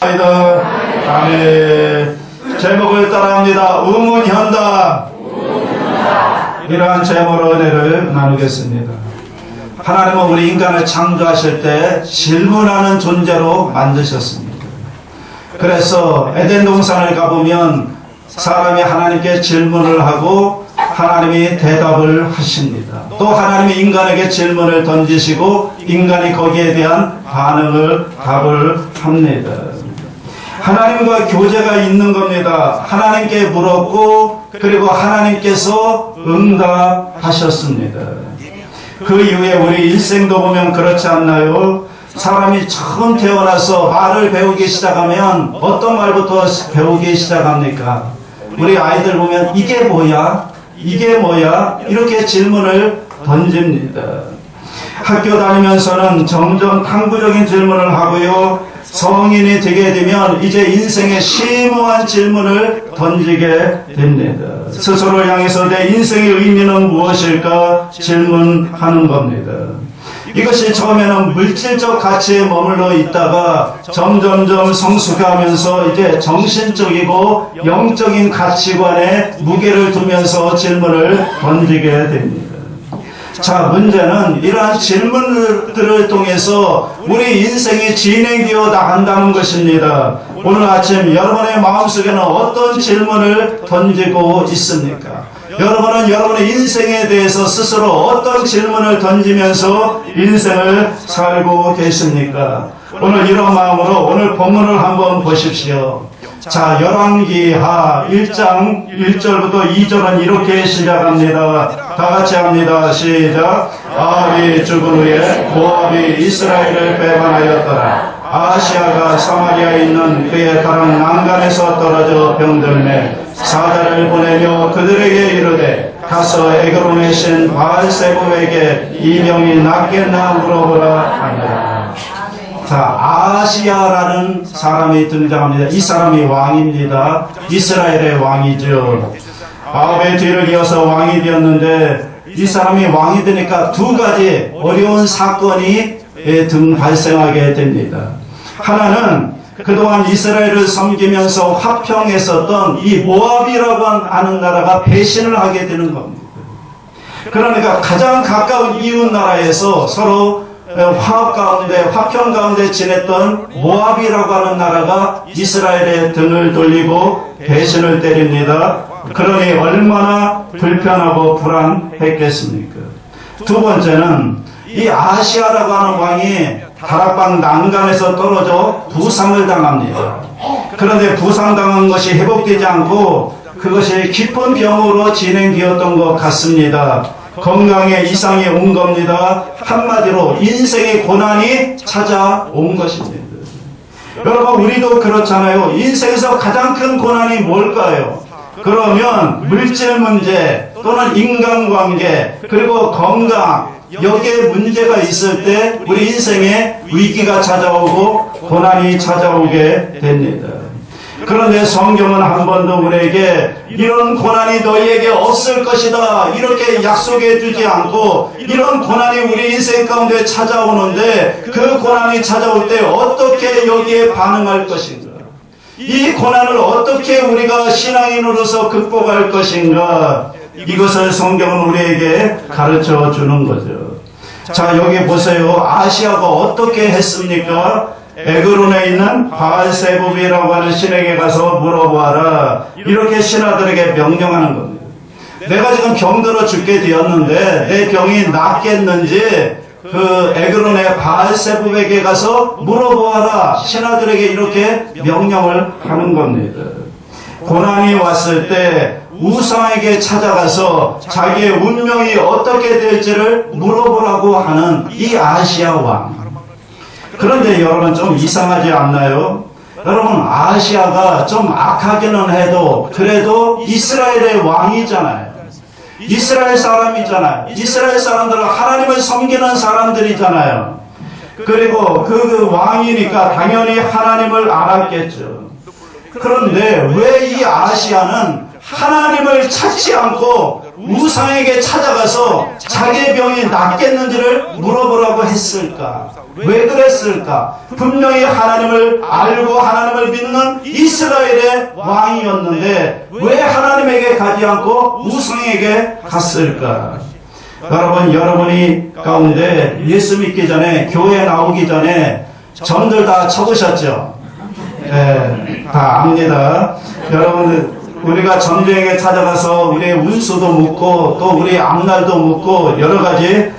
아멘. 제목을 따라합니다. 우문현답. 이러한 제목으로 은혜를 나누겠습니다. 하나님은 우리 인간을 창조하실 때 질문하는 존재로 만드셨습니다. 그래서 에덴 동산을 가보면 사람이 하나님께 질문을 하고 하나님이 대답을 하십니다. 또 하나님이 인간에게 질문을 던지시고 인간이 거기에 대한 답을 합니다. 하나님과 교제가 있는 겁니다. 하나님께 물었고 그리고 하나님께서 응답하셨습니다. 그 이후에 우리 일생도 보면 그렇지 않나요? 사람이 처음 태어나서 말을 배우기 시작하면 어떤 말부터 배우기 시작합니까? 우리 아이들 보면 이게 뭐야? 이게 뭐야? 이렇게 질문을 던집니다. 학교 다니면서는 점점 탐구적인 질문을 하고요. 성인이 되게 되면 이제 인생의 심오한 질문을 던지게 됩니다. 스스로를 향해서 내 인생의 의미는 무엇일까 질문하는 겁니다. 이것이 처음에는 물질적 가치에 머물러 있다가 점점점 성숙하면서 이제 정신적이고 영적인 가치관에 무게를 두면서 질문을 던지게 됩니다. 자, 문제는 이러한 질문들을 통해서 우리 인생이 진행되어 나간다는 것입니다. 오늘 아침 여러분의 마음속에는 어떤 질문을 던지고 있습니까? 여러분은 여러분의 인생에 대해서 스스로 어떤 질문을 던지면서 인생을 살고 계십니까? 오늘 이런 마음으로 오늘 본문을 한번 보십시오. 자, 열왕기하 1장 1절부터 2절은 이렇게 시작합니다. 다 같이 합니다. 시작. 아합이 죽은 후에 모압이 이스라엘을 배반하였더라. 아하시아가 사마리아에 있는 그의 다른 난간에서 떨어져 병들매 사자를 보내며 그들에게 이르되 가서 에그론의 신 바알세불에게 이 병이 낫겠나 물어보라 하니라. 자, 아하시아라는 사람이 등장합니다. 이 사람이 왕입니다. 이스라엘의 왕이죠. 아합의 뒤를 이어서 왕이 되었는데 이 사람이 왕이 되니까 두 가지 어려운 사건이 발생하게 됩니다. 하나는 그동안 이스라엘을 섬기면서 화평했었던 이 모압이라고 하는 나라가 배신을 하게 되는 겁니다. 그러니까 가장 가까운 이웃 나라에서 서로 화합 가운데, 화평 가운데 지냈던 모압이라고 하는 나라가 이스라엘의 등을 돌리고 배신을 때립니다. 그러니 얼마나 불편하고 불안했겠습니까? 두 번째는 이 아하시아라고 하는 왕이 다락방 난간에서 떨어져 부상을 당합니다. 그런데 부상당한 것이 회복되지 않고 그것이 깊은 병으로 진행되었던 것 같습니다. 건강에 이상이 온 겁니다. 한마디로 인생의 고난이 찾아온 것입니다. 여러분, 우리도 그렇잖아요. 인생에서 가장 큰 고난이 뭘까요? 그러면 물질 문제 또는 인간관계 그리고 건강, 여기에 문제가 있을 때 우리 인생에 위기가 찾아오고 고난이 찾아오게 됩니다. 그런데 성경은 한 번도 우리에게 이런 고난이 너희에게 없을 것이다 이렇게 약속해 주지 않고, 이런 고난이 우리 인생 가운데 찾아오는데 그 고난이 찾아올 때 어떻게 여기에 반응할 것인가, 이 고난을 어떻게 우리가 신앙인으로서 극복할 것인가, 이것을 성경은 우리에게 가르쳐 주는 거죠. 자, 여기 보세요. 아시아가 어떻게 했습니까? 에그론에 있는 바알세불이라고 하는 신에게 가서 물어보아라, 이렇게 신하들에게 명령하는 겁니다. 내가 지금 병들어 죽게 되었는데 내 병이 낫겠는지 그 에그론의 바알세불에게 가서 물어보아라, 신하들에게 이렇게 명령을 하는 겁니다. 고난이 왔을 때 우상에게 찾아가서 자기의 운명이 어떻게 될지를 물어보라고 하는 이 아시아 왕. 그런데 여러분, 좀 이상하지 않나요? 여러분, 아시아가 좀 악하기는 해도 그래도 이스라엘의 왕이잖아요. 이스라엘 사람이잖아요. 이스라엘 사람들은 하나님을 섬기는 사람들이잖아요. 그리고 그 왕이니까 당연히 하나님을 알았겠죠. 그런데 왜 이 아시아는 하나님을 찾지 않고 우상에게 찾아가서 자기의 병이 낫겠는지를 물어보라고 했을까? 왜 그랬을까? 분명히 하나님을 알고 하나님을 믿는 이스라엘의 왕이었는데 왜 하나님에게 가지 않고 우상에게 갔을까? 여러분, 여러분이 가운데 예수 믿기 전에, 교회 나오기 전에 점들 다 적으셨죠? 네, 다 압니다. 여러분들, 우리가 점쟁이에 찾아가서 우리의 운수도 묻고 또 우리의 앞날도 묻고 여러 가지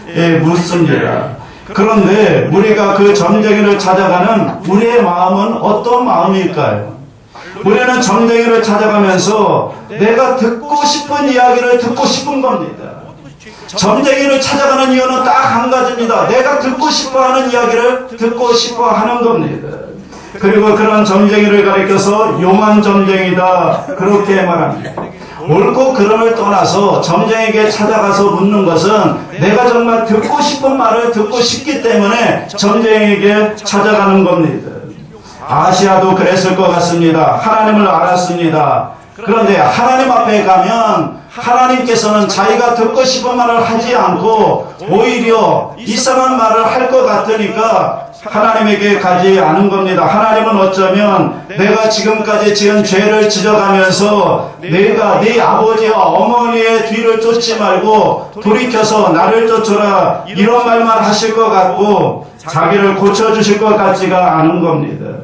묻습니다. 그런데 우리가 그 점쟁이를 찾아가는 우리의 마음은 어떤 마음일까요? 우리는 점쟁이를 찾아가면서 내가 듣고 싶은 이야기를 듣고 싶은 겁니다. 점쟁이를 찾아가는 이유는 딱 한 가지입니다. 내가 듣고 싶어하는 이야기를 듣고 싶어하는 겁니다. 그리고 그런 점쟁이를 가리켜서 용한 점쟁이다 그렇게 말합니다. 옳고 그름을 떠나서 점쟁이에게 찾아가서 묻는 것은 내가 정말 듣고 싶은 말을 듣고 싶기 때문에 점쟁이에게 찾아가는 겁니다. 아시아도 그랬을 것 같습니다. 하나님을 알았습니다. 그런데 하나님 앞에 가면 하나님께서는 자기가 듣고 싶은 말을 하지 않고 오히려 이상한 말을 할 것 같으니까 하나님에게 가지 않은 겁니다. 하나님은 어쩌면 내가 지금까지 지은 죄를 지적하면서 내가 네 아버지와 어머니의 뒤를 쫓지 말고 돌이켜서 나를 쫓아라 이런 말만 하실 것 같고 자기를 고쳐주실 것 같지가 않은 겁니다.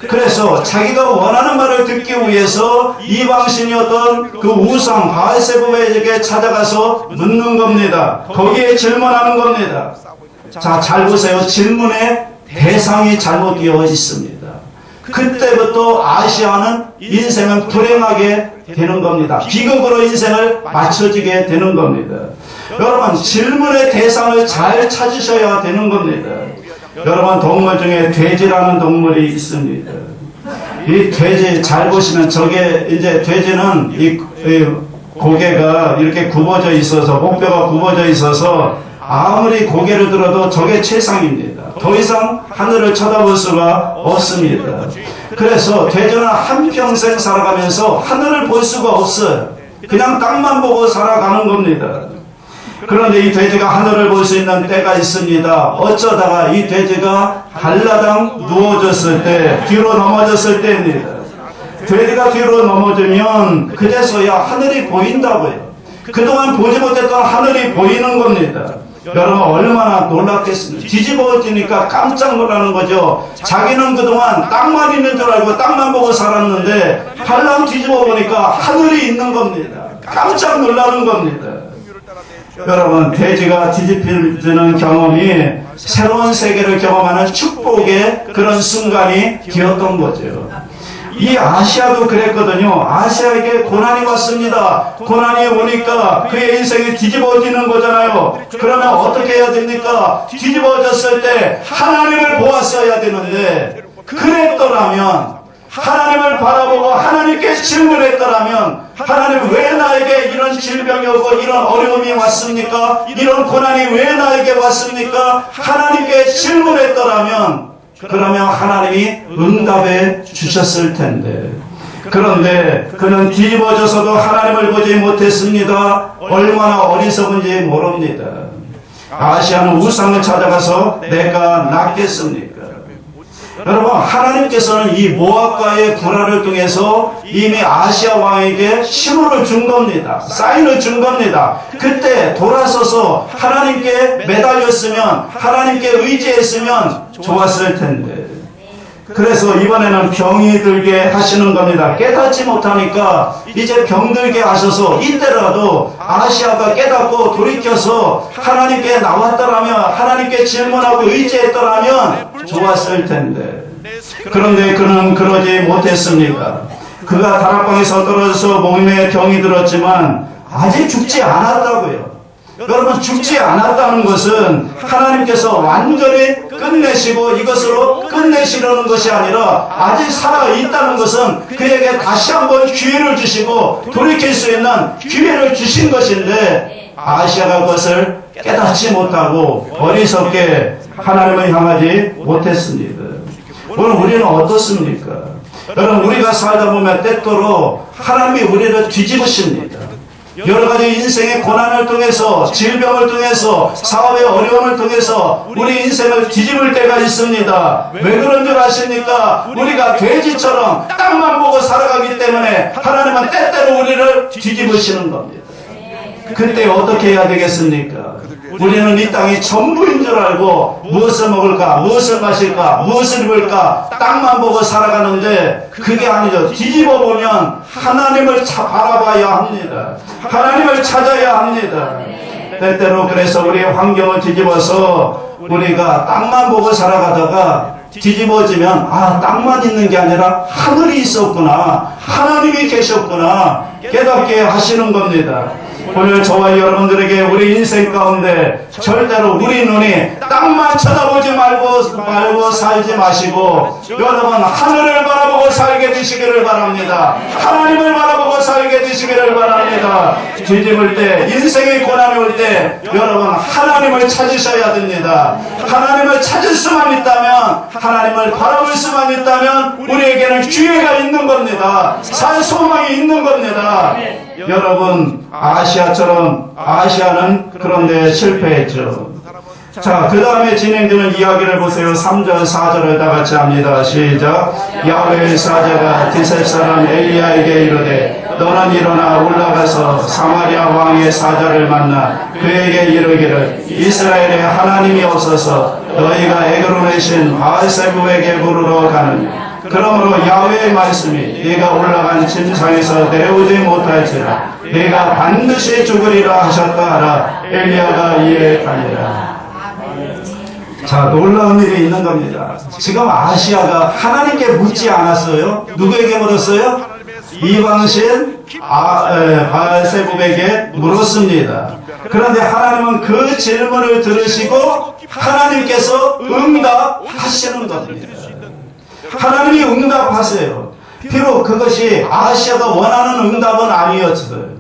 그래서 자기가 원하는 말을 듣기 위해서 이방신이었던 그 우상 바알세부에게 찾아가서 묻는 겁니다. 거기에 질문하는 겁니다. 자, 잘 보세요. 질문의 대상이 잘못되어 있습니다. 그때부터 아시아는 인생은 불행하게 되는 겁니다. 비극으로 인생을 맞춰지게 되는 겁니다. 여러분, 질문의 대상을 잘 찾으셔야 되는 겁니다. 여러분, 동물 중에 돼지라는 동물이 있습니다. 이 돼지 잘 보시면 저게 이제 돼지는 이 고개가 이렇게 굽어져 있어서 목뼈가 굽어져 있어서 아무리 고개를 들어도 저게 최상입니다. 더 이상 하늘을 쳐다볼 수가 없습니다. 그래서 돼지는 한평생 살아가면서 하늘을 볼 수가 없어요. 그냥 땅만 보고 살아가는 겁니다. 그런데 이 돼지가 하늘을 볼 수 있는 때가 있습니다. 어쩌다가 이 돼지가 한라당 누워졌을 때, 뒤로 넘어졌을 때입니다. 돼지가 뒤로 넘어지면 그제서야 하늘이 보인다고요. 그동안 보지 못했던 하늘이 보이는 겁니다. 여러분, 얼마나 놀랐겠습니까? 뒤집어지니까 깜짝 놀라는 거죠. 자기는 그동안 땅만 있는 줄 알고 땅만 보고 살았는데 발랑 뒤집어 보니까 하늘이 있는 겁니다. 깜짝 놀라는 겁니다. 여러분, 돼지가 뒤집히는 경험이 새로운 세계를 경험하는 축복의 그런 순간이 되었던 거죠. 이 아시아도 그랬거든요. 아시아에게 고난이 왔습니다. 고난이 오니까 그의 인생이 뒤집어지는 거잖아요. 그러면 어떻게 해야 됩니까? 뒤집어졌을 때 하나님을 보았어야 되는데, 그랬더라면 하나님을 바라보고 하나님께 질문했더라면, 하나님 왜 나에게 이런 질병이 오고 이런 어려움이 왔습니까? 이런 고난이 왜 나에게 왔습니까? 하나님께 질문했더라면 그러면 하나님이 응답해 주셨을 텐데, 그런데 그는 뒤집어져서도 하나님을 보지 못했습니다. 얼마나 어리석은지 모릅니다. 아시아는 우상을 찾아가서 내가 낫겠습니까? 여러분, 하나님께서는 이 모압과의 불화를 통해서 이미 아시아 왕에게 신호를 준 겁니다. 사인을 준 겁니다. 그때 돌아서서 하나님께 매달렸으면, 하나님께 의지했으면 좋았을 텐데, 그래서 이번에는 병이 들게 하시는 겁니다. 깨닫지 못하니까 이제 병들게 하셔서 이때라도 아시아가 깨닫고 돌이켜서 하나님께 나왔더라면, 하나님께 질문하고 의지했더라면 좋았을 텐데, 그런데 그는 그러지 못했습니다. 그가 다락방에서 떨어져서 몸에 병이 들었지만 아직 죽지 않았다고요. 여러분, 죽지 않았다는 것은 하나님께서 완전히 끝내시고 이것으로 끝내시려는 것이 아니라 아직 살아있다는 것은 그에게 다시 한번 기회를 주시고 돌이킬 수 있는 기회를 주신 것인데, 아시아가 그것을 깨닫지 못하고 어리석게 하나님을 향하지 못했습니다. 오늘 우리는 어떻습니까? 여러분, 우리가 살다 보면 때때로 하나님이 우리를 뒤집으십니다. 여러 가지 인생의 고난을 통해서, 질병을 통해서, 사업의 어려움을 통해서 우리 인생을 뒤집을 때가 있습니다. 왜 그런 줄 아십니까? 우리가 돼지처럼 땅만 보고 살아가기 때문에 하나님은 때때로 우리를 뒤집으시는 겁니다. 그때 어떻게 해야 되겠습니까? 우리는 이 땅이 전부인 줄 알고 무엇을 먹을까, 무엇을 마실까, 무엇을 입을까 땅만 보고 살아가는데 그게 아니죠. 뒤집어 보면 하나님을 바라봐야 합니다. 하나님을 찾아야 합니다. 때때로 그래서 우리의 환경을 뒤집어서 우리가 땅만 보고 살아가다가 뒤집어지면 땅만 있는 게 아니라 하늘이 있었구나, 하나님이 계셨구나 깨닫게 하시는 겁니다. 오늘 저와 여러분들에게 우리 인생 가운데 절대로 우리 눈이 땅만 쳐다보지 말고 살지 마시고 여러분 하늘을 바라보고 살게 되시기를 바랍니다. 하나님을 바라보고 살게 되시기를 바랍니다. 뒤집을 때, 인생의 고난이 올 때 여러분 하나님을 찾으셔야 됩니다. 하나님을 찾을 수만 있다면, 하나님을 바라볼 수만 있다면 우리에게는 기회가 있는 겁니다. 살 소망이 있는 겁니다. 여러분, 아시아는 그런데 실패했죠. 자, 그 다음에 진행되는 이야기를 보세요. 3절, 4절을 다 같이 합니다. 시작. 야훼의 사자가 디셉 사람 엘리야에게 이르되 너는 일어나 올라가서 사마리아 왕의 사자를 만나 그에게 이르기를 이스라엘의 하나님이 없어서 너희가 에그론의 신 바알세부에게 물으러 가느냐. 그러므로 야훼의 말씀이 네가 올라간 침상에서 내려오지 못할지라 네가 반드시 죽으리라 하셨다 하라. 엘리야가 이에 가니라. 자, 놀라운 일이 있는 겁니다. 지금 아시아가 하나님께 묻지 않았어요. 누구에게 물었어요? 이방신 바알세부에게 물었습니다. 그런데 하나님은 그 질문을 들으시고 하나님께서 응답하시는 겁니다. 하나님이 응답하세요. 비록 그것이 아시아가 원하는 응답은 아니었어요.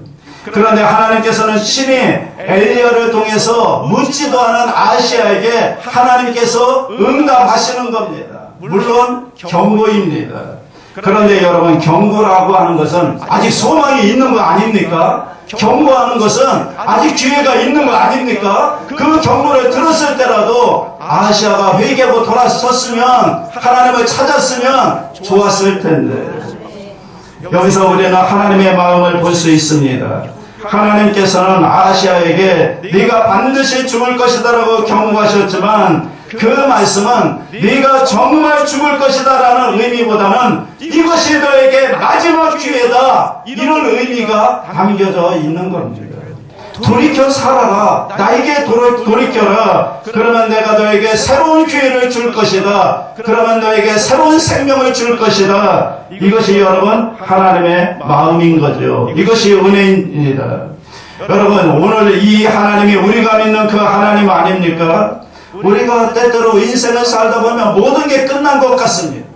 그런데 하나님께서는 친히 엘리야를 통해서 묻지도 않은 아시아에게 하나님께서 응답하시는 겁니다. 물론 경고입니다. 그런데 여러분, 경고라고 하는 것은 아직 소망이 있는 거 아닙니까? 경고하는 것은 아직 기회가 있는 거 아닙니까? 그 경고를 들었을 때라도 아시아가 회개하고 돌아섰으면, 하나님을 찾았으면 좋았을 텐데. 여기서 우리는 하나님의 마음을 볼 수 있습니다. 하나님께서는 아시아에게 네가 반드시 죽을 것이다 라고 경고하셨지만 그 말씀은 네가 정말 죽을 것이다 라는 의미보다는 이것이 너에게 마지막 기회다, 이런 의미가 담겨져 있는 겁니다. 돌이켜 살아라. 나에게 돌이켜라. 그러면 내가 너에게 새로운 기회를 줄 것이다. 그러면 너에게 새로운 생명을 줄 것이다. 이것이 여러분 하나님의 마음인 거죠. 이것이 은혜입니다. 여러분, 오늘 이 하나님이 우리가 믿는 그 하나님 아닙니까? 우리가 때때로 인생을 살다 보면 모든 게 끝난 것 같습니다.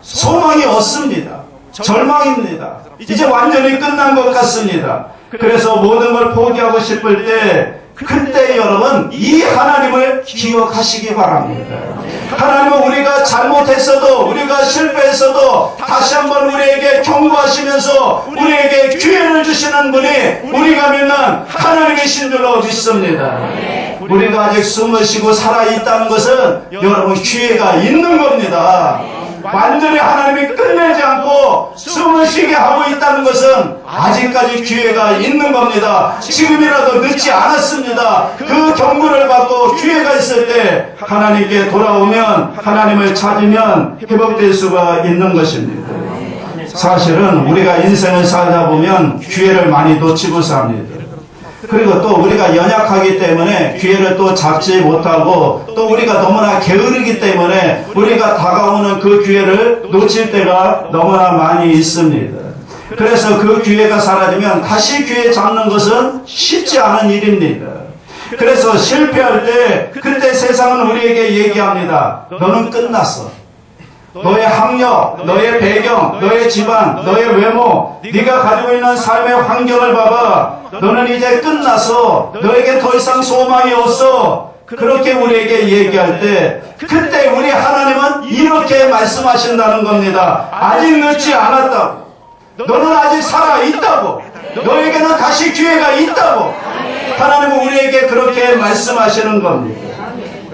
소망이 없습니다. 절망입니다. 이제 완전히 끝난 것 같습니다. 그래서 모든 걸 포기하고 싶을 때, 그때 여러분 이 하나님을 기억하시기 바랍니다. 하나님은 우리가 잘못했어도, 우리가 실패했어도 다시 한번 우리에게 경고하시면서 우리에게 기회를 주시는 분이 우리가 믿는 하나님이신 줄로 믿습니다. 우리가 아직 숨을 쉬고 살아있다는 것은 여러분 기회가 있는 겁니다. 완전히 하나님이 끝내지 않고 숨을 쉬게 하고 있다는 것은 아직까지 기회가 있는 겁니다. 지금이라도 늦지 않았습니다. 그 경고를 받고 기회가 있을 때 하나님께 돌아오면, 하나님을 찾으면 회복될 수가 있는 것입니다. 사실은 우리가 인생을 살다 보면 기회를 많이 놓치고 삽니다. 그리고 또 우리가 연약하기 때문에 기회를 또 잡지 못하고, 또 우리가 너무나 게으르기 때문에 우리가 다가오는 그 기회를 놓칠 때가 너무나 많이 있습니다. 그래서 그 기회가 사라지면 다시 기회 잡는 것은 쉽지 않은 일입니다. 그래서 실패할 때 그때 세상은 우리에게 얘기합니다. 너는 끝났어. 너의 학력, 너의 배경, 너의 집안, 너의 외모, 네가 가지고 있는 삶의 환경을 봐봐. 너는 이제 끝나서 너에게 더 이상 소망이 없어. 그렇게 우리에게 얘기할 때 그때 우리 하나님은 이렇게 말씀하신다는 겁니다. 아직 늦지 않았다고. 너는 아직 살아있다고. 너에게는 다시 기회가 있다고. 하나님은 우리에게 그렇게 말씀하시는 겁니다.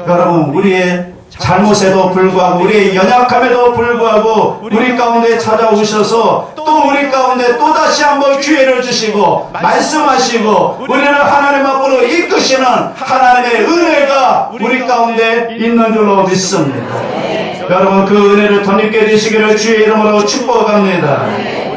여러분, 우리의 잘못에도 불구하고 우리의 연약함에도 불구하고 우리 가운데 찾아오셔서 또 우리 가운데 또다시 한번 기회를 주시고 말씀하시고 우리를 하나님 앞으로 이끄시는 하나님의 은혜가 우리 가운데 있는 줄로 믿습니다. 여러분, 그 은혜를 덧입게 되시기를 주의 이름으로 축복합니다.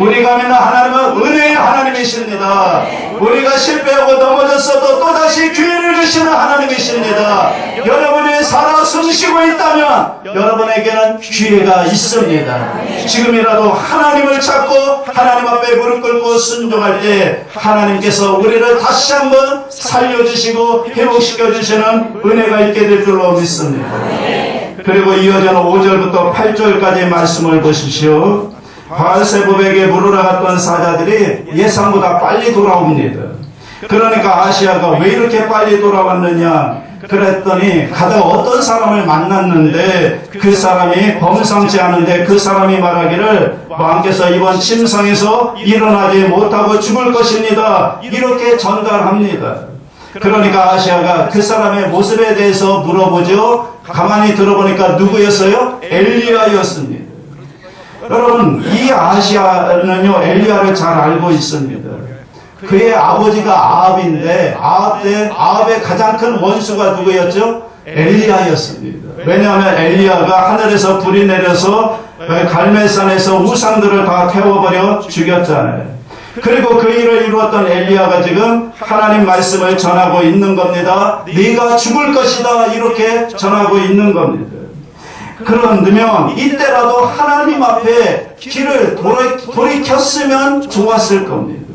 우리가 믿는 하나님은 은혜의 하나님이십니다. 우리가 실패하고 넘어졌어도 또다시 기회를 주시는 하나님이십니다. 여러분이 살아 숨쉬고 있다면 여러분에게는 기회가 있습니다. 지금이라도 하나님을 찾고 하나님 앞에 무릎 꿇고 순종할 때 하나님께서 우리를 다시 한번 살려주시고 회복시켜 주시는 은혜가 있게 될 줄로 믿습니다. 그리고 이어지는 5절부터 8절까지 말씀을 보십시오. 바알세불에게 물으러 갔던 사자들이 예상보다 빨리 돌아옵니다. 그러니까 아시아가 왜 이렇게 빨리 돌아왔느냐 그랬더니 가다가 어떤 사람을 만났는데 그 사람이 범상치 않은데 그 사람이 말하기를 왕께서 이번 침상에서 일어나지 못하고 죽을 것입니다. 이렇게 전달합니다. 그러니까 아시아가 그 사람의 모습에 대해서 물어보죠. 가만히 들어보니까 누구였어요? 엘리야였습니다. 여러분, 이 아시아는요 엘리야를 잘 알고 있습니다. 그의 아버지가 아합인데 아합의 가장 큰 원수가 누구였죠? 엘리야였습니다. 왜냐하면 엘리야가 하늘에서 불이 내려서 갈멜산에서 우상들을 다 태워버려 죽였잖아요. 그리고 그 일을 이루었던 엘리야가 지금 하나님 말씀을 전하고 있는 겁니다. 네가 죽을 것이다 이렇게 전하고 있는 겁니다. 그런데면 이때라도 하나님 앞에 길을 돌이켰으면 좋았을 겁니다.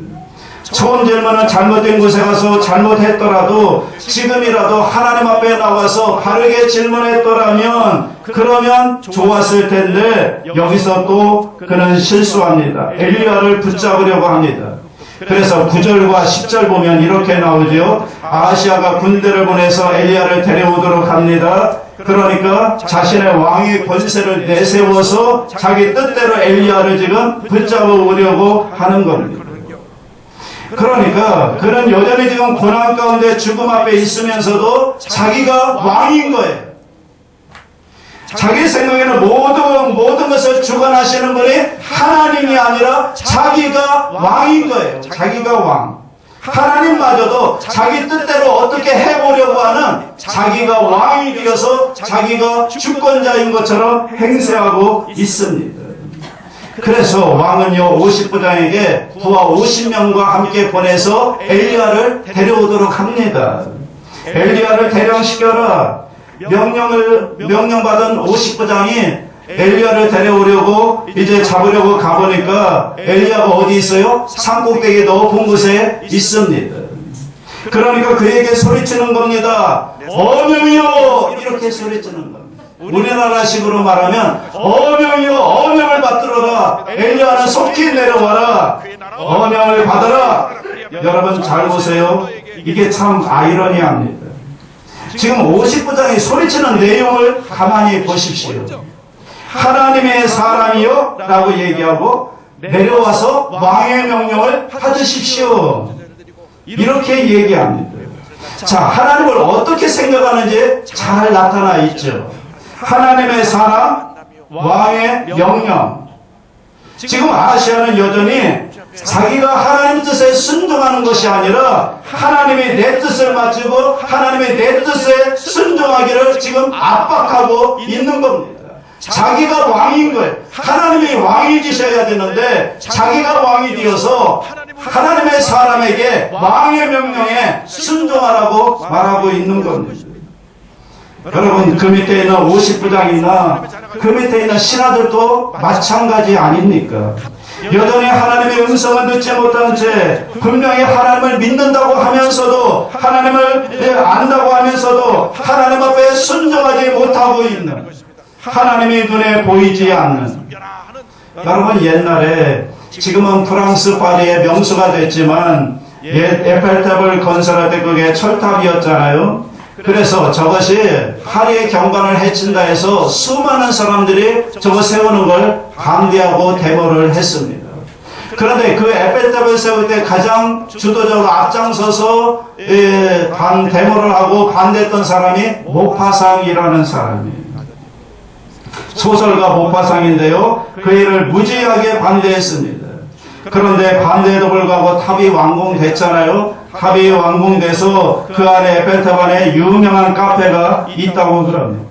처음 질문은 잘못된 곳에 가서 잘못했더라도 지금이라도 하나님 앞에 나와서 바르게 질문했더라면 그러면 좋았을 텐데 여기서 또 그는 실수합니다. 엘리야를 붙잡으려고 합니다. 그래서 9절과 10절 보면 이렇게 나오죠. 아하시아가 군대를 보내서 엘리야를 데려오도록 합니다. 그러니까 자신의 왕의 권세를 내세워서 자기 뜻대로 엘리야를 지금 붙잡으려고 하는 겁니다. 그러니까 그는 여전히 지금 고난 가운데 죽음 앞에 있으면서도 자기가 왕인 거예요. 자기 생각에는 모든 것을 주관하시는 분이 하나님이 아니라 자기가 왕인 거예요. 자기가 왕. 하나님마저도 자기 뜻대로 어떻게 해보려고 하는 자기가 왕이 되어서 자기가 주권자인 것처럼 행세하고 있습니다. 그래서 왕은요 50부장에게 부하 50명과 함께 보내서 엘리야를 데려오도록 합니다. 엘리야를 대령시켜라. 명령받은 50부장이 엘리야를 데려오려고 이제 잡으려고 가보니까 엘리야가 어디 있어요? 산꼭대기 높은 곳에 있습니다. 그러니까 그에게 소리치는 겁니다. 어명이요! 이렇게 소리치는 겁니다. 우리나라식으로 말하면 어명이요! 어명을 받들어라. 엘리야는 속히 내려와라. 어명을 받아라. 여러분 잘 보세요. 이게 참 아이러니합니다. 지금 50부장이 소리치는 내용을 가만히 보십시오. 하나님의 사람이요 라고 얘기하고 내려와서 왕의 명령을 받으십시오 이렇게 얘기합니다. 자, 하나님을 어떻게 생각하는지 잘 나타나 있죠. 하나님의 사람, 왕의 명령. 지금 아시아는 여전히 자기가 하나님 뜻에 순종하는 것이 아니라 하나님이 내 뜻을 맞추고 하나님이 내 뜻에 순종하기를 지금 압박하고 있는 겁니다. 자기가 왕인 거예요. 하나님이 왕이 되셔야 되는데 자기가 왕이 되어서 하나님의 사람에게 왕의 명령에 순종하라고 말하고 있는 겁니다. 여러분 그 밑에 있는 50부장이나 그 밑에 있는 신하들도 마찬가지 아닙니까? 여전히 하나님의 음성을 듣지 못한 채 분명히 하나님을 믿는다고 하면서도 하나님을 안다고 하면서도 하나님 앞에 순종하지 못하고 있는 하나님의 눈에 보이지 않는 여러분 옛날에 지금은 프랑스 파리의 명소가 됐지만 옛 에펠탑을 건설할 때 그게 철탑이었잖아요. 그래서 저것이 하리의 경관을 해친다 해서 수많은 사람들이 저거 세우는 걸 반대하고 데모를 했습니다. 그런데 그 에펠탑을 세울 때 가장 주도적으로 앞장서서 데모를 하고 반대했던 사람이 모파상이라는 사람이에요. 소설가 모파상인데요. 그 일을 무지하게 반대했습니다. 그런데 반대에도 불구하고 탑이 완공됐잖아요. 탑이 완공돼서 그 안에 에펠탑 안에 유명한 카페가 있다고 그럽니다.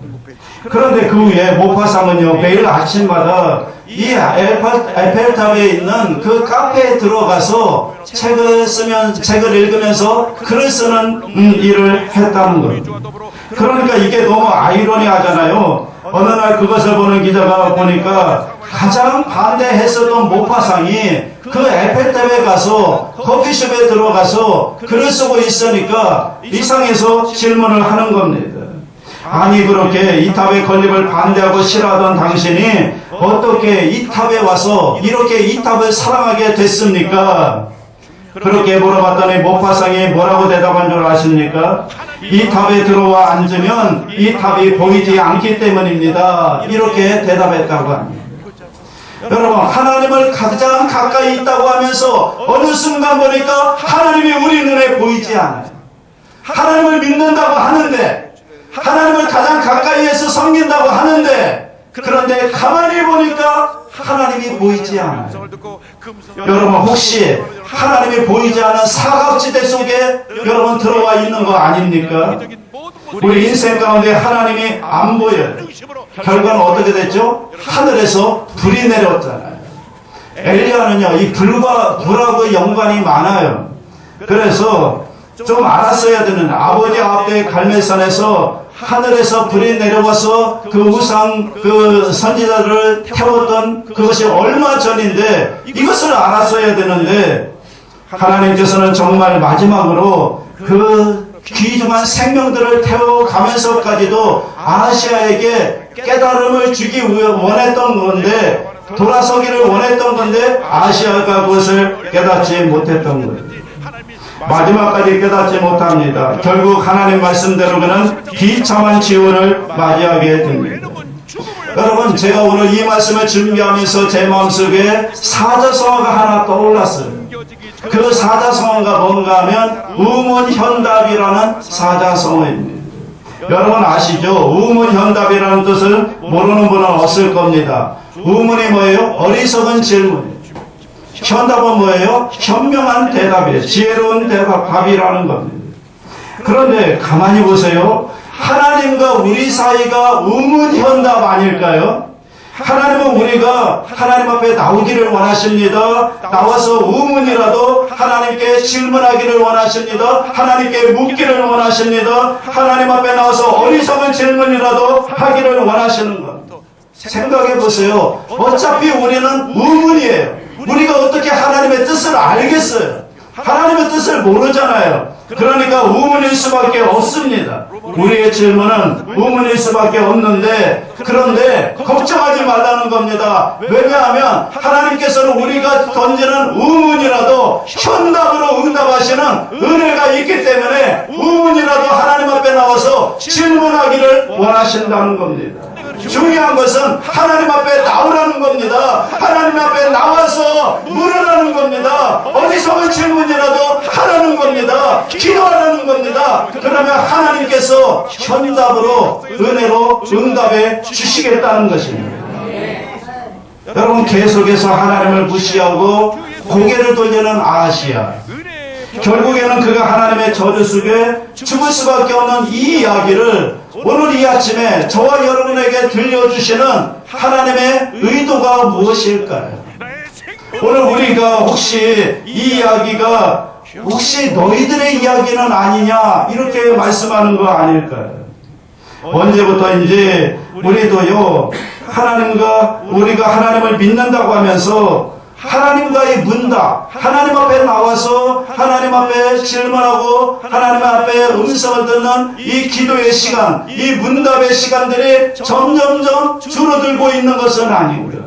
그런데 그 위에 모파상은요, 매일 아침마다 이 에펠탑에 있는 그 카페에 들어가서 책을 읽으면서 글을 쓰는 일을 했다는 겁니다. 그러니까 이게 너무 아이러니하잖아요. 어느 날 그것을 보는 기자가 보니까 가장 반대했었던 모파상이 그 에펠탑에 가서 커피숍에 들어가서 글을 쓰고 있으니까 이상해서 질문을 하는 겁니다. 아니, 그렇게 이 탑의 건립을 반대하고 싫어하던 당신이 어떻게 이 탑에 와서 이렇게 이 탑을 사랑하게 됐습니까? 그렇게 물어봤더니 모파상이 뭐라고 대답한 줄 아십니까? 이 탑에 들어와 앉으면 이 탑이 보이지 않기 때문입니다. 이렇게 대답했다고 합니다. 여러분, 하나님을 가장 가까이 있다고 하면서 어느 순간 보니까 하나님이 우리 눈에 보이지 않아요. 하나님을 믿는다고 하는데, 하나님을 가장 가까이에서 섬긴다고 하는데, 그런데 가만히 보니까 하나님이 보이지 않아요. 여러분, 혹시 하나님이 보이지 않은 사각지대 속에 여러분 들어와 있는 거 아닙니까? 우리 인생 가운데 하나님이 안 보여요. 결과는 어떻게 됐죠? 하늘에서 불이 내렸잖아요. 엘리야는요, 이 불하고 연관이 많아요. 그래서 좀 알았어야 되는, 아버지 앞에 갈멜산에서 하늘에서 불이 내려와서 그 우상 그 선지자들을 태웠던 그것이 얼마 전인데 이것을 알았어야 되는데, 하나님께서는 정말 마지막으로 그 귀중한 생명들을 태워가면서까지도 아시아에게 깨달음을 주기 원했던 건데, 돌아서기를 원했던 건데 아시아가 그것을 깨닫지 못했던 거예요. 마지막까지 깨닫지 못합니다. 결국 하나님 말씀대로는 비참한 지옥을 맞이하게 됩니다. 여러분, 제가 오늘 이 말씀을 준비하면서 제 마음속에 사자성어가 하나 떠올랐어요. 그 사자성어가 뭔가 하면 우문현답이라는 사자성어입니다. 여러분 아시죠? 우문현답이라는 뜻을 모르는 분은 없을 겁니다. 우문이 뭐예요? 어리석은 질문이에요. 현답은 뭐예요? 현명한 대답이에요. 지혜로운 답이라는 겁니다. 그런데 가만히 보세요. 하나님과 우리 사이가 우문현답 아닐까요? 하나님은 우리가 하나님 앞에 나오기를 원하십니다. 나와서 우문이라도 하나님께 질문하기를 원하십니다. 하나님께 묻기를 원하십니다. 하나님 앞에 나와서 어리석은 질문이라도 하기를 원하시는 것. 생각해 보세요. 어차피 우리는 우문이에요. 우리가 어떻게 하나님의 뜻을 알겠어요? 하나님의 뜻을 모르잖아요. 그러니까 우문일 수밖에 없습니다. 우리의 질문은 우문일 수밖에 없는데, 그런데 걱정하지 말라는 겁니다. 왜냐하면 하나님께서는 우리가 던지는 우문이라도 현답으로 응답하시는 은혜가 있기 때문에 우문이라도 하나님 앞에 나와서 질문하기를 원하신다는 겁니다. 중요한 것은 하나님 앞에 나오라는 겁니다. 하나님 앞에 나와서 물으라는 겁니다. 어디서든 질문이라도 하라는 겁니다. 기도하라는 겁니다. 그러면 하나님께서 현답으로 은혜로 응답해 주시겠다는 것입니다. 여러분, 계속해서 하나님을 무시하고 고개를 돌리는 아시아, 결국에는 그가 하나님의 저주 속에 죽을 수밖에 없는 이 이야기를 오늘 이 아침에 저와 여러분에게 들려주시는 하나님의 의도가 무엇일까요? 오늘 우리가 혹시 이 이야기가 혹시 너희들의 이야기는 아니냐 이렇게 말씀하는 거 아닐까요? 언제부터인지 우리도요, 하나님과 우리가 하나님을 믿는다고 하면서 하나님과의 문답, 하나님 앞에 나와서 하나님 앞에 질문하고 하나님 앞에 음성을 듣는 이 기도의 시간, 이 문답의 시간들이 점점점 줄어들고 있는 것은 아니고요.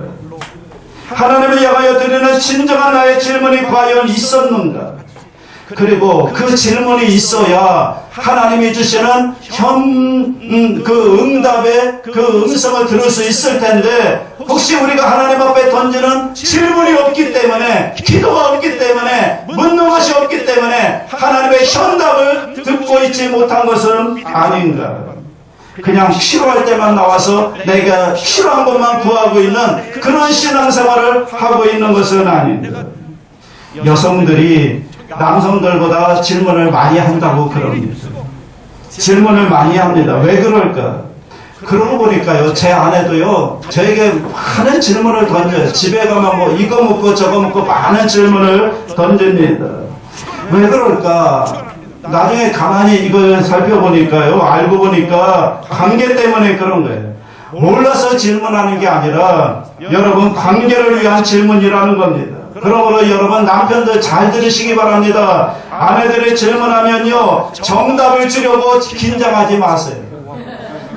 하나님을 향하여 드리는 진정한 나의 질문이 과연 있었는가? 그리고 그 질문이 있어야 하나님이 주시는 그 응답의 그 음성을 들을 수 있을 텐데, 혹시 우리가 하나님 앞에 던지는 질문이 없기 때문에, 기도가 없기 때문에, 묻는 것이 없기 때문에 하나님의 현답을 듣고 있지 못한 것은 아닌가. 그냥 필요할 때만 나와서 내가 필요한 것만 구하고 있는 그런 신앙생활을 하고 있는 것은 아닌가. 여성들이 남성들보다 질문을 많이 한다고 그럽니다. 질문을 많이 합니다. 왜 그럴까? 그러고 보니까요, 제 아내도요, 저에게 많은 질문을 던져요. 집에 가면 뭐 이거 묻고 저거 묻고 많은 질문을 던집니다. 왜 그럴까? 나중에 가만히 이걸 살펴보니까요, 알고 보니까 관계 때문에 그런 거예요. 몰라서 질문하는 게 아니라 여러분 관계를 위한 질문이라는 겁니다. 그러므로 여러분 남편들 잘 들으시기 바랍니다. 아내들이 질문하면요, 정답을 주려고 긴장하지 마세요.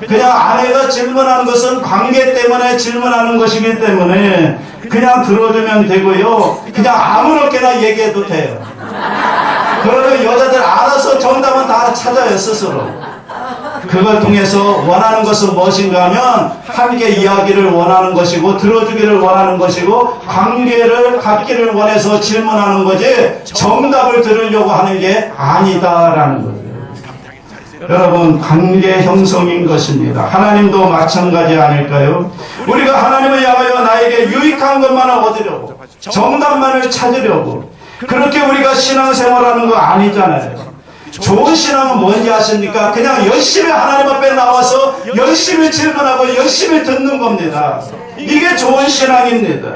그냥 아내가 질문하는 것은 관계 때문에 질문하는 것이기 때문에 그냥 들어주면 되고요, 그냥 아무렇게나 얘기해도 돼요. 그러면 여자들 알아서 정답은 다 찾아요, 스스로. 그걸 통해서 원하는 것은 무엇인가 하면 함께 이야기를 원하는 것이고, 들어주기를 원하는 것이고, 관계를 갖기를 원해서 질문하는 거지 정답을 들으려고 하는 게 아니다라는 거죠. 여러분, 관계 형성인 것입니다. 하나님도 마찬가지 아닐까요? 우리가 하나님을 향하여 나에게 유익한 것만을 얻으려고, 정답만을 찾으려고 그렇게 우리가 신앙생활하는 거 아니잖아요. 좋은 신앙은 뭔지 아십니까? 그냥 열심히 하나님 앞에 나와서 열심히 질문하고 열심히 듣는 겁니다. 이게 좋은 신앙입니다.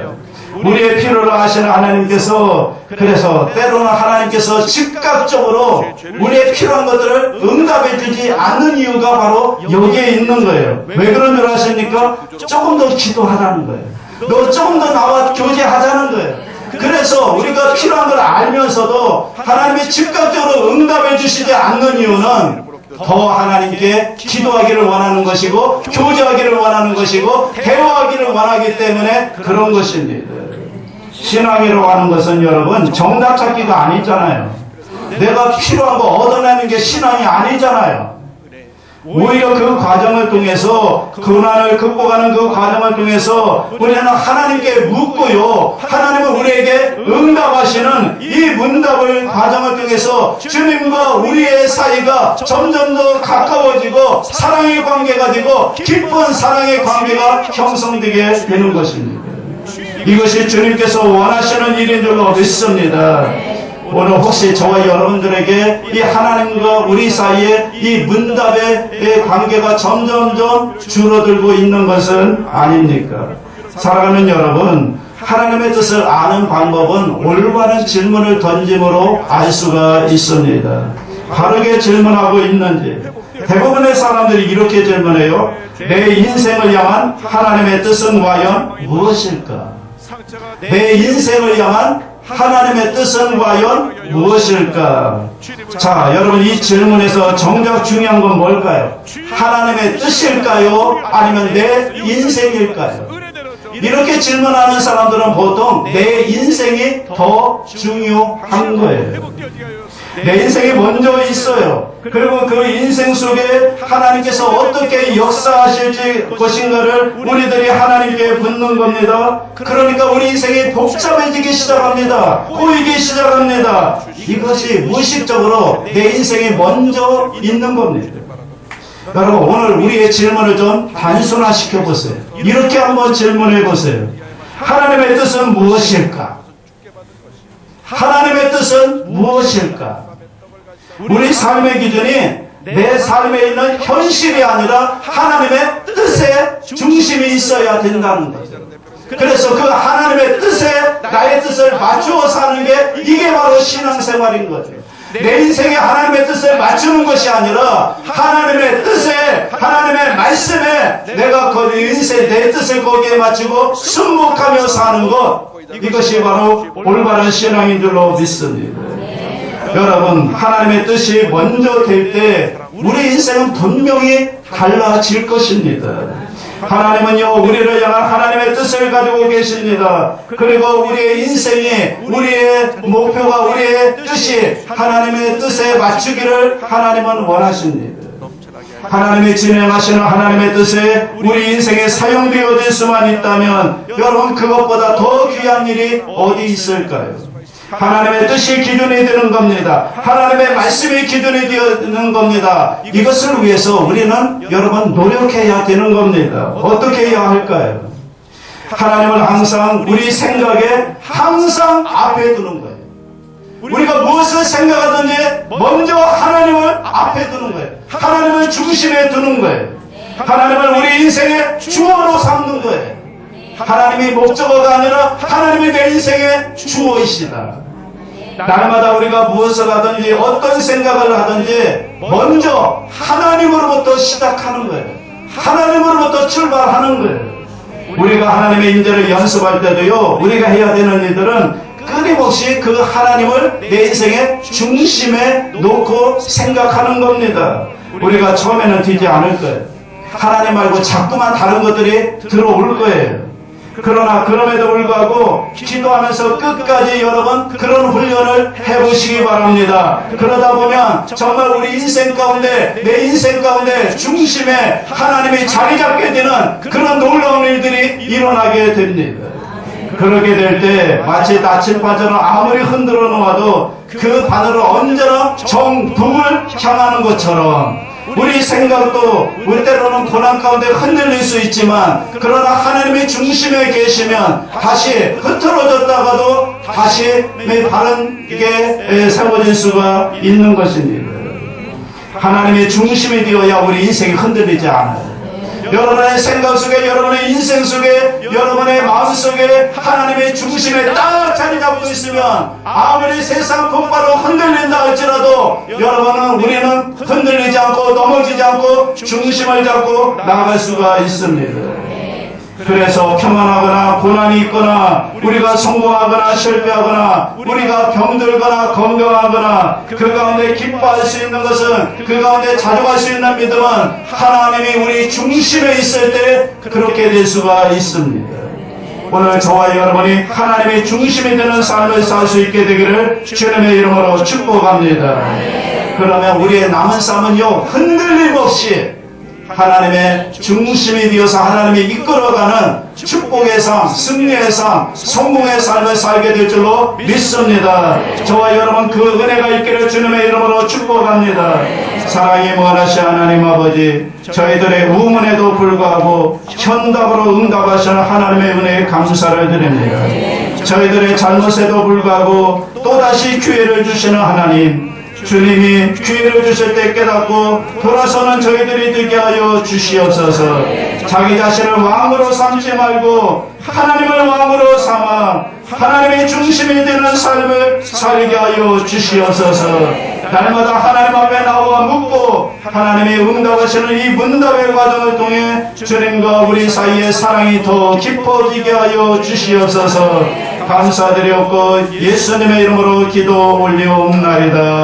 우리의 필요를 아시는 하나님께서, 그래서 때로는 하나님께서 즉각적으로 우리의 필요한 것들을 응답해 주지 않는 이유가 바로 여기에 있는 거예요. 왜 그런 줄 아십니까? 조금 더 기도하라는 거예요. 너 조금 더 나와 교제하자는 거예요. 그래서 우리가 필요한 걸 알면서도 하나님이 즉각적으로 응답해 주시지 않는 이유는 더 하나님께 기도하기를 원하는 것이고, 교제하기를 원하는 것이고, 대화하기를 원하기 때문에 그런 것입니다. 신앙이라고 하는 것은 여러분 정답 찾기가 아니잖아요. 내가 필요한 거 얻어내는 게 신앙이 아니잖아요. 오히려 그 과정을 통해서, 고난을 극복하는 그 과정을 통해서 우리는 하나님께 묻고요, 하나님은 우리에게 응답하시는 이 문답을 과정을 통해서 주님과 우리의 사이가 점점 더 가까워지고 사랑의 관계가 되고 깊은 사랑의 관계가 형성되게 되는 것입니다. 이것이 주님께서 원하시는 일인 줄로 믿습니다. 오늘 혹시 저와 여러분들에게 이 하나님과 우리 사이에 이 문답의 관계가 점점점 줄어들고 있는 것은 아닙니까? 사랑하는 여러분, 하나님의 뜻을 아는 방법은 올바른 질문을 던짐으로 알 수가 있습니다. 바르게 질문하고 있는지. 대부분의 사람들이 이렇게 질문해요. 내 인생을 향한 하나님의 뜻은 과연 무엇일까? 내 인생을 향한 하나님의 뜻은 과연 무엇일까? 자, 여러분, 이 질문에서 정작 중요한 건 뭘까요? 하나님의 뜻일까요? 아니면 내 인생일까요? 이렇게 질문하는 사람들은 보통 내 인생이 더 중요한 거예요. 내 인생이 먼저 있어요. 그리고 그 인생 속에 하나님께서 어떻게 역사하실지 것인가를 우리들이 하나님께 묻는 겁니다. 그러니까 우리 인생이 복잡해지기 시작합니다. 꼬이기 시작합니다. 이것이 무의식적으로 내 인생이 먼저 있는 겁니다. 여러분, 오늘 우리의 질문을 좀 단순화시켜 보세요. 이렇게 한번 질문해 보세요. 하나님의 뜻은 무엇일까? 하나님의 뜻은 무엇일까? 우리 삶의 기준이 내 삶에 있는 현실이 아니라 하나님의 뜻에 중심이 있어야 된다는 거죠. 그래서 그 하나님의 뜻에 나의 뜻을 맞추어 사는 게 이게 바로 신앙생활인 거죠. 내 인생에 하나님의 뜻을 맞추는 것이 아니라 하나님의 뜻에, 하나님의 말씀에 내가 그 인생 내 뜻을 거기에 맞추고 순복하며 사는 것, 이것이 바로 올바른 신앙인 줄로 믿습니다. 여러분, 하나님의 뜻이 먼저 될 때 우리 인생은 분명히 달라질 것입니다. 하나님은요, 우리를 향한 하나님의 뜻을 가지고 계십니다. 그리고 우리의 인생이, 우리의 목표가, 우리의 뜻이 하나님의 뜻에 맞추기를 하나님은 원하십니다. 하나님이 진행하시는 하나님의 뜻에 우리 인생에 사용되어질 수만 있다면 여러분, 그것보다 더 귀한 일이 어디 있을까요? 하나님의 뜻이 기준이 되는 겁니다. 하나님의 말씀이 기준이 되는 겁니다. 이것을 위해서 우리는 여러분 노력해야 되는 겁니다. 어떻게 해야 할까요? 하나님을 항상 우리 생각에 항상 앞에 두는 거예요. 우리가 무엇을 생각하든지 먼저 하나님을 앞에 두는 거예요. 하나님을 중심에 두는 거예요. 하나님을 우리 인생의 주어로 삼는 거예요. 하나님이 목적어가 아니라 하나님이 내 인생의 주어이시다. 날마다 우리가 무엇을 하든지 어떤 생각을 하든지 먼저 하나님으로부터 시작하는 거예요. 하나님으로부터 출발하는 거예요. 우리가 하나님의 인재를 연습할 때도요, 우리가 해야 되는 일들은 끊임없이 그 하나님을 내 인생의 중심에 놓고 생각하는 겁니다. 우리가 처음에는 되지 않을 거예요. 하나님 말고 자꾸만 다른 것들이 들어올 거예요. 그러나 그럼에도 불구하고 기도하면서 끝까지 여러분 그런 훈련을 해보시기 바랍니다. 그러다 보면 정말 우리 인생 가운데, 내 인생 가운데 중심에 하나님이 자리 잡게 되는 그런 놀라운 일들이 일어나게 됩니다. 그렇게 될 때 마치 나침반처럼 아무리 흔들어 놓아도 그 바늘은 언제나 정북을 향하는 것처럼 우리 생각도 우리 때로는 고난 가운데 흔들릴 수 있지만, 그러나 하나님의 중심에 계시면 다시 흐트러졌다가도 다시 바른게 세워질 수가 있는 것입니다. 하나님의 중심이 되어야 우리 인생이 흔들리지 않아요. 여러분의 생각 속에, 여러분의 인생 속에, 여러분의 마음 속에 하나님의 중심에 딱 자리 잡고 있으면 아무리 세상 폭발로 흔들린다 할지라도 우리는 흔들리지 않고 넘어지지 않고 중심을 잡고 나아갈 수가 있습니다. 그래서 평안하거나 고난이 있거나 우리가 성공하거나 실패하거나 우리가 병들거나 건강하거나 그 가운데 기뻐할 수 있는 것은, 그 가운데 자족할 수 있는 믿음은 하나님이 우리 중심에 있을 때 그렇게 될 수가 있습니다. 오늘 저와 여러분이 하나님의 중심이 되는 삶을 살 수 있게 되기를 주님의 이름으로 축복합니다. 그러면 우리의 남은 삶은요, 흔들림 없이 하나님의 중심이 되어서 하나님이 이끌어가는 축복의 삶, 승리의 삶, 성공의 삶을 살게 될 줄로 믿습니다. 저와 여러분 그 은혜가 있기를 주님의 이름으로 축복합니다. 사랑이 무한하신 하나님 아버지, 저희들의 우문에도 불구하고 현답으로 응답하시는 하나님의 은혜에 감사를 드립니다. 저희들의 잘못에도 불구하고 또다시 기회를 주시는 하나님, 주님이 기회를 주실 때 깨닫고 돌아서는 저희들이 되게 하여 주시옵소서. 자기 자신을 왕으로 삼지 말고 하나님을 왕으로 삼아 하나님의 중심이 되는 삶을 살게 하여 주시옵소서. 날마다 하나님 앞에 나와 묻고 하나님의 응답하시는 이 문답의 과정을 통해 주님과 우리 사이의 사랑이 더 깊어지게 하여 주시옵소서. 감사드렸고 예수님의 이름으로 기도 올리옵나이다.